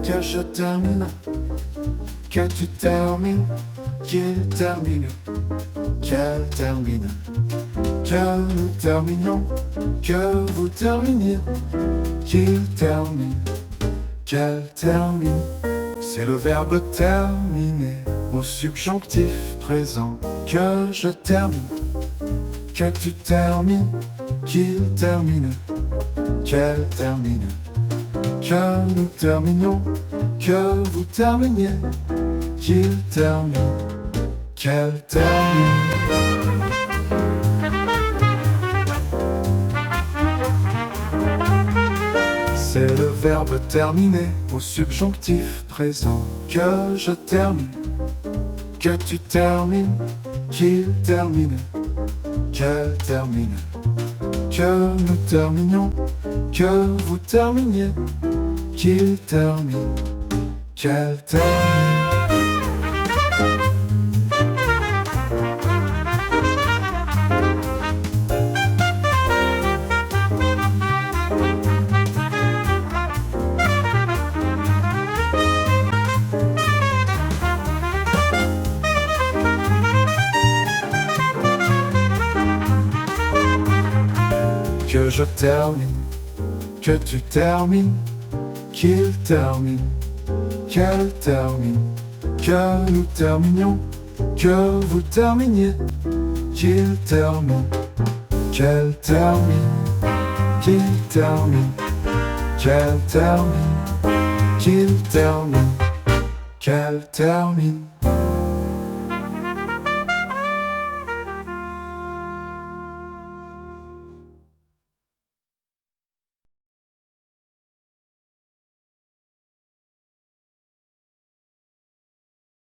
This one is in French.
Que je termine, que tu termines, qu'il termine, qu'elle termine, que nous terminons, que vous terminiez, qu'il termine, qu'elle termine. C'est le verbe terminer au subjonctif présent. Que je termine, que tu termines, qu'il termine, qu'elle termine, que nous terminons, que vous terminiez, qu'il termine, qu'elle termine. C'est le verbe terminer au subjonctif présent. Que je termine, que tu termines, qu'il termine, qu'elle termine, que nous terminions, que vous terminiez, qu'il termine, qu'elle termine. Que je termine, que tu termines, qu'il termine, qu'elle termine, que nous terminions, que vous terminiez, qu'il termine, qu'elle termine, qu'il termine, qu'elle termine, qu'il termine, qu'elle termine.